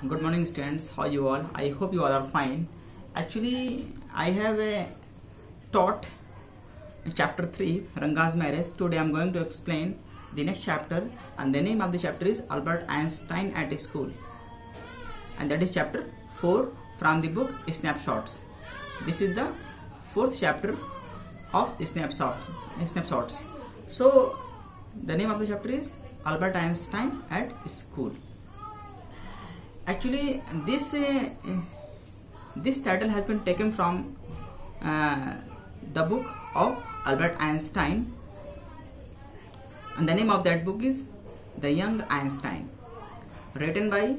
Good morning, students. How you all? I hope you all are fine. Actually, I have taught chapter 3, Ranga's marriage. Today, I am going to explain the next chapter, and the name of the chapter is Albert Einstein at School, and that is chapter 4 from the book Snapshots. This is the fourth chapter of Snapshots. So, the name of the chapter is Albert Einstein at School. Actually, this title has been taken from the book of Albert Einstein, and the name of that book is The Young Einstein. Written by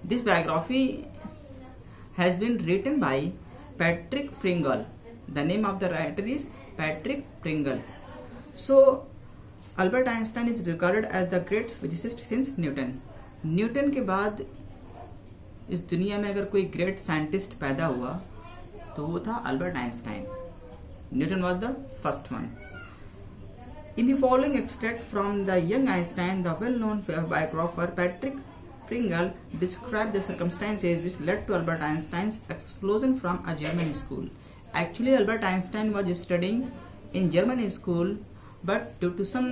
this biography has been written by Patrick Pringle. The name of the writer is Patrick Pringle. So, Albert Einstein is regarded as the great physicist since Newton. Newton के बाद इस दुनिया में अगर कोई great scientist पैदा हुआ तो वो था Albert Einstein. Newton was the first one. In the following extract from the young Einstein, the well known biographer Patrick Pringle described the circumstances which led to Albert Einstein's explosion from a German school. Actually, Albert Einstein was studying in German school, but due to some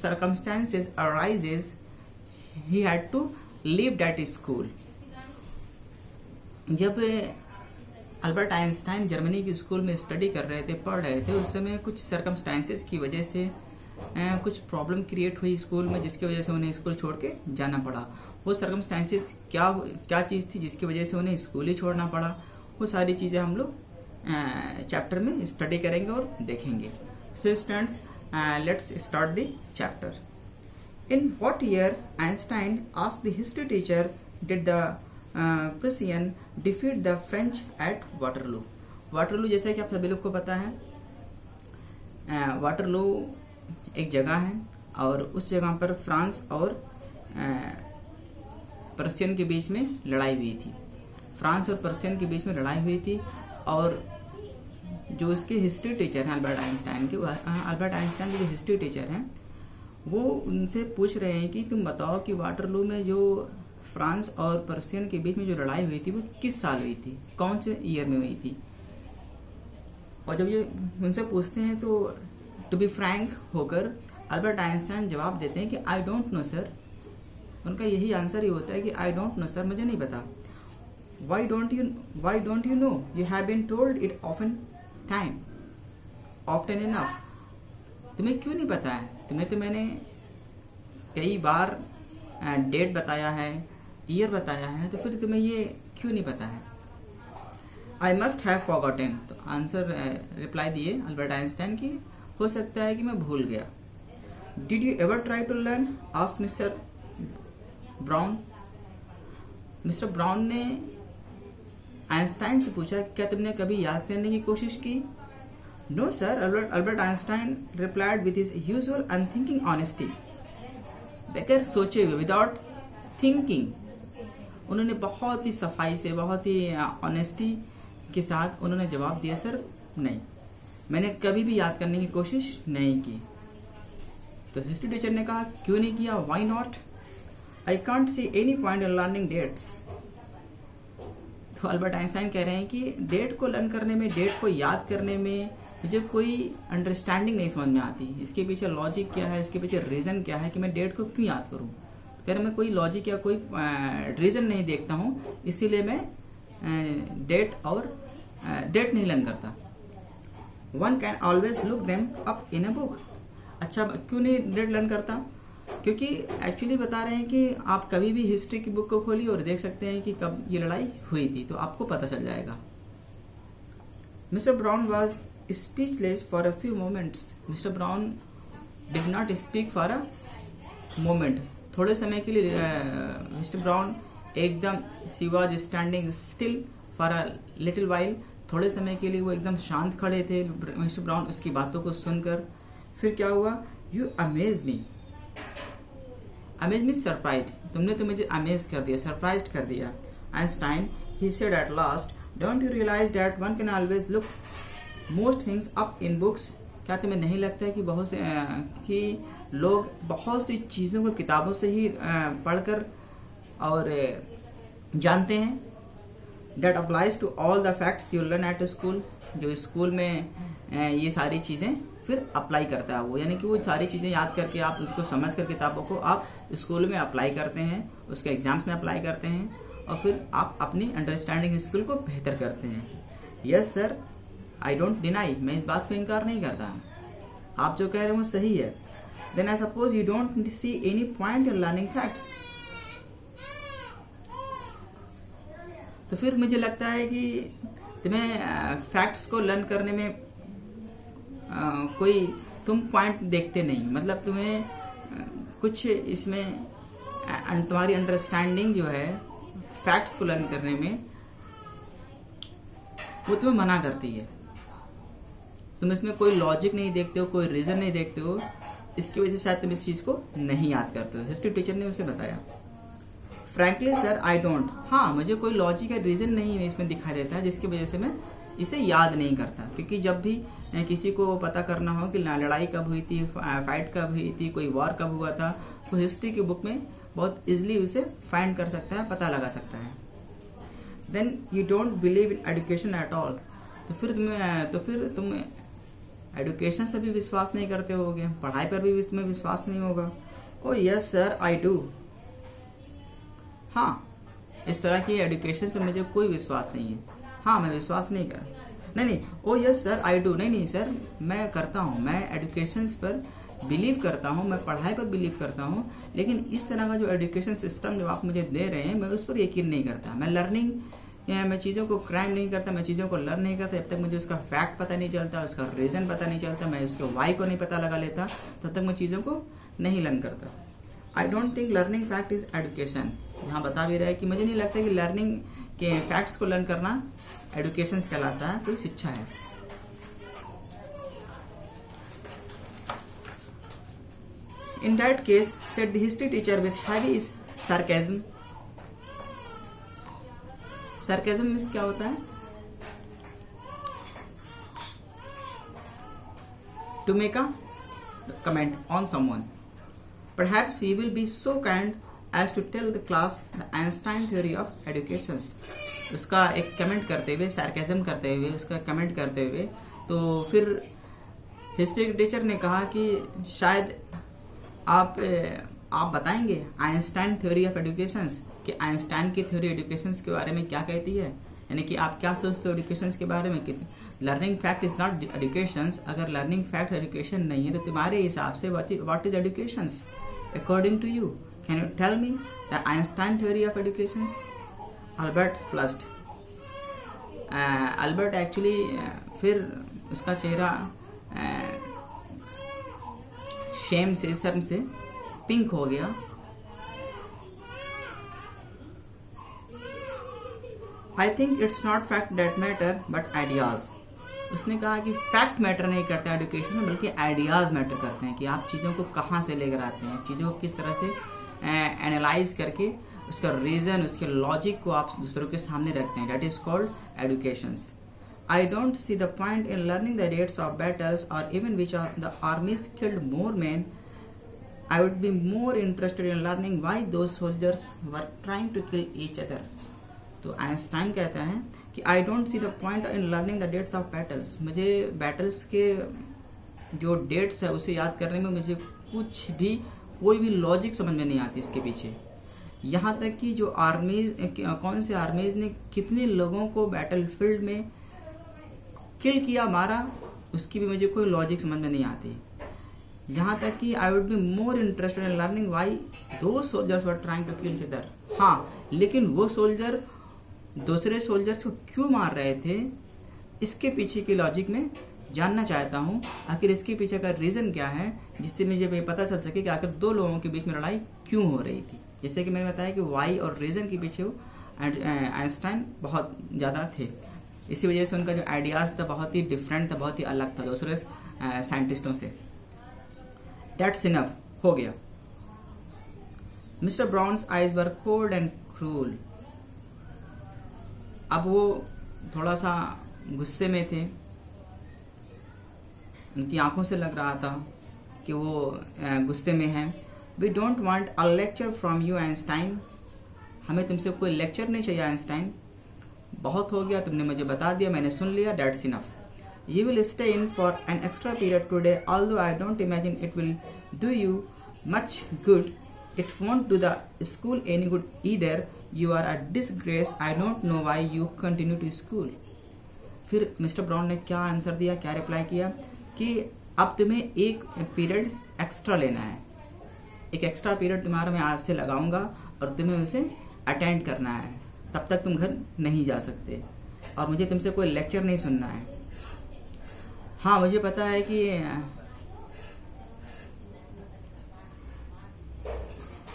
circumstances arises, he had to leave that school. जब Albert Einstein Germany की school में study कर रहे थे, पढ़ रहे थे, उस समय कुछ सर्कमस्टांसेस की वजह से कुछ प्रॉब्लम क्रिएट हुई स्कूल में, जिसकी वजह से उन्हें स्कूल छोड़ के जाना पड़ा. वो सर्कमस्टांसेस क्या चीज़ थी जिसकी वजह से उन्हें स्कूल ही छोड़ना पड़ा, वो सारी चीज़ें हम लोग चैप्टर में स्टडी करेंगे और देखेंगे. So students, let's start the chapter. In what year Einstein asked the history teacher did the Prussian defeat the French at Waterloo? Waterloo जैसा कि आप सभी लोग को पता है, वाटरलू एक जगह है और उस जगह पर फ्रांस और पर्शियन के बीच में लड़ाई हुई थी. फ्रांस और पर्शियन के बीच में लड़ाई हुई थी और जो उसके हिस्ट्री टीचर हैं अल्बर्ट आइंस्टाइन के जो हिस्ट्री टीचर हैं वो उनसे पूछ रहे हैं कि तुम बताओ कि वाटरलू में जो फ्रांस और पर्शियन के बीच में जो लड़ाई हुई थी वो किस साल हुई थी, कौन से ईयर में हुई थी. और जब ये उनसे पूछते हैं तो टू बी फ्रैंक होकर अल्बर्ट आइंस्टाइन जवाब देते हैं कि आई डोंट नो सर. उनका यही आंसर ही होता है कि आई डोंट नो सर, मुझे नहीं पता. Why don't you know, you have been told it often enough. तुम्हें क्यों नहीं पता है, तुम्हें तो मैंने कई बार डेट बताया है, ईयर बताया है, तो फिर तुम्हें ये क्यों नहीं पता है. I must have forgotten. तो आंसर रिप्लाई दिए अल्बर्ट आइंस्टाइन की हो सकता है कि मैं भूल गया. Did you ever try to learn, asked mister Brown. Mister Brown ने आइंस्टाइन से पूछा क्या तुमने कभी याद करने की कोशिश की. No sir, Albert Einstein replied with his usual unthinking honesty. बगैर सोचे हुए, without thinking, उन्होंने बहुत ही सफाई से, बहुत ही ऑनेस्टी के साथ उन्होंने जवाब दिया, सर नहीं, मैंने कभी भी याद करने की कोशिश नहीं की. तो हिस्ट्री टीचर ने कहा क्यों नहीं किया, why not, I can't see any point in learning dates. तो अल्बर्ट आइंस्टाइन कह रहे हैं कि डेट को लर्न करने में, डेट को याद करने में मुझे कोई अंडरस्टैंडिंग नहीं समझ में आती. इसके पीछे लॉजिक क्या है, इसके पीछे रीज़न क्या है कि मैं डेट को क्यों याद करूं. कह रहे मैं कोई लॉजिक या कोई रीज़न नहीं देखता हूं, इसीलिए मैं डेट नहीं लर्न करता. One can always look them up in a book. अच्छा, क्यों नहीं डेट लर्न करता, क्योंकि एक्चुअली बता रहे हैं कि आप कभी भी हिस्ट्री की बुक को खोलिए और देख सकते हैं कि कब ये लड़ाई हुई थी, तो आपको पता चल जाएगा. Mister brown was speechless for a few moments. Mr. Brown did not speak for a moment. थोड़े समय के लिए मिस्टर ब्राउन एकदम she was standing still for a little while. थोड़े समय के लिए वो एकदम शांत खड़े थे मिस्टर ब्राउन उसकी बातों को सुनकर. फिर क्या हुआ, you amaze me. Amaze me, surprised. तुमने तो मुझे अमेज कर दिया, सरप्राइज कर दिया. Einstein, he said at last, don't you realize that one can always look most things up in books. क्या तुम्हें नहीं लगता है कि बहुत से कि लोग बहुत सी चीज़ों को किताबों से ही पढ़कर और जानते हैं। That applies to all the facts you learn at school, जो स्कूल में ये सारी चीज़ें फिर अप्लाई करता है वो, यानी कि वो सारी चीज़ें याद करके आप उसको समझ कर किताबों को आप स्कूल में अप्लाई करते हैं, उसके एग्जाम्स में अप्लाई करते हैं और फिर आप अपनी अंडरस्टैंडिंग स्किल को बेहतर करते हैं। Yes sir, I don't deny, मैं इस बात को इनकार नहीं करता, आप जो कह रहे हैं वो सही है। Then I suppose you don't see any point in learning facts, तो फिर मुझे लगता है कि तुम्हें फैक्ट्स को लर्न करने में कोई तुम पॉइंट देखते नहीं, मतलब तुम्हें कुछ इसमें तुम्हारी अंडरस्टैंडिंग जो है फैक्ट्स को लर्न करने में वो तुम्हें मना करती है। तुम इसमें कोई लॉजिक नहीं देखते हो, कोई रीजन नहीं देखते हो, इसकी वजह से शायद तुम इस चीज को नहीं याद करते हो। हिस्ट्री टीचर ने उसे बताया। फ्रैंकली सर आई डोंट, हाँ मुझे कोई लॉजिक या रीजन नहीं इसमें दिखाई देता है जिसकी वजह से मैं इसे याद नहीं करता, क्योंकि जब भी किसी को पता करना हो कि लड़ाई कब हुई थी, फाइट कब हुई थी, कोई वॉर कब हुआ था, तो हिस्ट्री की बुक में बहुत इजिली उसे फाइंड कर सकता है, पता लगा सकता है। Then you don't believe in education at all, तो फिर तुम एजुकेशन पर भी विश्वास नहीं करते होगे, पढ़ाई पर भी तुम्हें विश्वास नहीं होगा। ओ यस सर आई डू, हाँ इस तरह की एजुकेशन पर मुझे कोई विश्वास नहीं है, हाँ मैं विश्वास नहीं कर, नहीं ओ यस सर आई डू, नहीं सर मैं करता हूँ, मैं एजुकेशन पर बिलीव करता हूँ, मैं पढ़ाई पर बिलीव करता हूँ, लेकिन इस तरह का जो एजुकेशन सिस्टम जो आप मुझे दे रहे हैं मैं उस पर यकीन नहीं करता। मैं लर्निंग मैं चीज़ों को क्राइम नहीं करता, मैं चीज़ों को लर्न नहीं करता, जब तक मुझे उसका फैक्ट पता नहीं चलता, उसका रीज़न पता नहीं चलता, मैं उसके वाई को नहीं पता लगा लेता, तब तक मैं चीज़ों को नहीं लर्न करता। I don't think learning fact is education, यहाँ बता भी रहा है कि मुझे नहीं लगता कि लर्निंग के फैक्ट्स को लर्न करना एजुकेशन कहलाता है, कोई शिक्षा है। In that case, said the history teacher with heavy sarcasm. Sarcasm means क्या होता है? To make a comment on someone. Perhaps he will be so kind as to tell the class the Einstein theory of education. उसका एक comment करते हुए, sarcasm करते हुए, उसका कमेंट करते हुए, तो फिर हिस्ट्री टीचर ने कहा कि शायद आप बताएंगे आइंस्टाइन थ्योरी ऑफ एजुकेशन, कि आइंस्टाइन की थ्योरी एजुकेशन के बारे में क्या कहती है, यानी कि आप क्या सोचते हो एजुकेशन के बारे में। कि learning fact is not education, अगर लर्निंग फैक्ट एजुकेशन नहीं है तो तुम्हारे हिसाब से what is education according to you, can you tell me the Einstein theory of education. Albert flushed, Albert actually फिर उसका चेहरा शेम से, शर्म से पिंक हो गया। I think it's not fact that matter but ideas. उसने कहा कि फैक्ट मैटर नहीं करता एजुकेशन में, बल्कि आइडियाज मैटर करते हैं, कि आप चीज़ों को कहाँ से लेकर आते हैं, चीज़ों को किस तरह से एनालाइज करके उसका रीजन, उसके लॉजिक को आप दूसरों के सामने रखते हैं। That is called education. I don't see the point in learning the dates of battles or even which of the armies killed more men. I would be more interested in learning why those soldiers were trying to kill each other. तो Einstein कहता है कि I don't see the point in learning the dates of battles. मुझे battles के जो dates है उसे याद करने में मुझे कुछ भी, कोई भी लॉजिक समझ में नहीं आती इसके पीछे। यहाँ तक कि जो आर्मीज, कौन से आर्मीज ने कितने लोगों को बैटल फील्ड में किल किया, मारा, उसकी भी मुझे कोई लॉजिक समझ में नहीं आती। यहाँ तक कि I would be more interested in learning why two soldiers were trying to kill each other. हाँ, लेकिन वो सोल्जर दूसरे सोल्जर्स को क्यों मार रहे थे, इसके पीछे की लॉजिक में जानना चाहता हूँ। आखिर इसके पीछे का रीज़न क्या है, जिससे मुझे पता चल सके कि आखिर दो लोगों के बीच में लड़ाई क्यों हो रही थी। जैसे कि मैंने बताया कि वाई और रीज़न के पीछे आइंस्टाइन बहुत ज़्यादा थे, इसी वजह से उनका जो आइडियाज़ था बहुत ही डिफरेंट था, बहुत ही अलग था दूसरे साइंटिस्टों से। That's enough, हो गया। Mister Brown's eyes were cold and cruel. अब वो थोड़ा सा गुस्से में थे, उनकी आंखों से लग रहा था कि वो गुस्से में हैं। We don't want a lecture from you Einstein, हमें तुमसे कोई लेक्चर नहीं चाहिए आइंस्टाइन, बहुत हो गया, तुमने मुझे बता दिया, मैंने सुन लिया, that's enough. You will stay in for an extra period today, although I don't imagine it will do you much good. It won't do the school any good either. You are a disgrace. I don't know why you continue to school. फिर mister Brown ने क्या answer दिया, क्या reply किया कि अब तुम्हें एक पीरियड एक्स्ट्रा लेना है, एक एक्स्ट्रा पीरियड तुम्हारा मैं आज से लगाऊंगा और तुम्हें उसे अटेंड करना है, तब तक तुम घर नहीं जा सकते और मुझे तुमसे कोई लेक्चर नहीं सुनना है. हाँ, मुझे पता है कि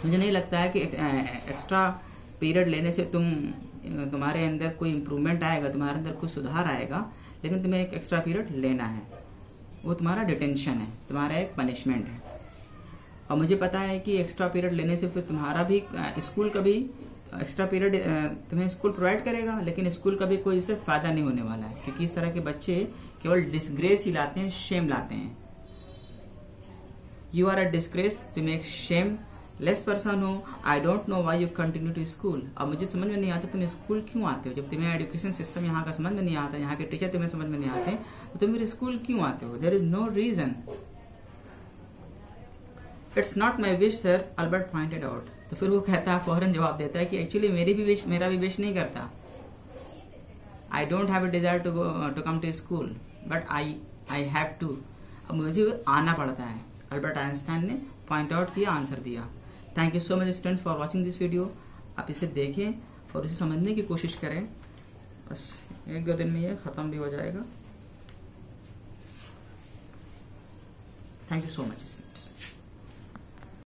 मुझे नहीं लगता है कि एक्स्ट्रा पीरियड लेने से तुम्हारे अंदर कोई इम्प्रूवमेंट आएगा, तुम्हारे अंदर कोई सुधार आएगा, लेकिन तुम्हें एक एक्स्ट्रा पीरियड लेना है. वो तुम्हारा डिटेंशन है, तुम्हारा एक पनिशमेंट है. और मुझे पता है कि एक्स्ट्रा पीरियड लेने से फिर तुम्हारा भी स्कूल का भी एक्स्ट्रा पीरियड तुम्हें स्कूल प्रोवाइड करेगा, लेकिन स्कूल का भी कोई इससे फायदा नहीं होने वाला है, क्योंकि इस तरह के बच्चे केवल डिस्ग्रेस ही लाते हैं, शेम लाते हैं. यू आर अ डिस्ग्रेस, तुम एक शेम लेस पर्सन हो. I don't know why you continue to school. अब मुझे समझ में नहीं आता तुम स्कूल क्यों आते हो. जब तुम्हें एजुकेशन सिस्टम यहाँ का समझ में नहीं आता, यहाँ के टीचर तुम्हें समझ में नहीं आते, तो तुम मेरे स्कूल क्यों आते हो. There is no reason. It's not my wish sir, Albert pointed out. तो फिर वो कहता है, फौरन जवाब देता है कि एक्चुअली मेरा भी विश नहीं करता. I don't have a desire to come to school, but I have to. अब मुझे आना पड़ता है. अल्बर्ट आइंस्टाइन ने पॉइंट आउट किया, आंसर दिया. Thank you so much students for watching this video. आप इसे देखें और इसे समझने की कोशिश करें. बस 1-2 दिन में ये खत्म भी हो जाएगा. Thank you so much.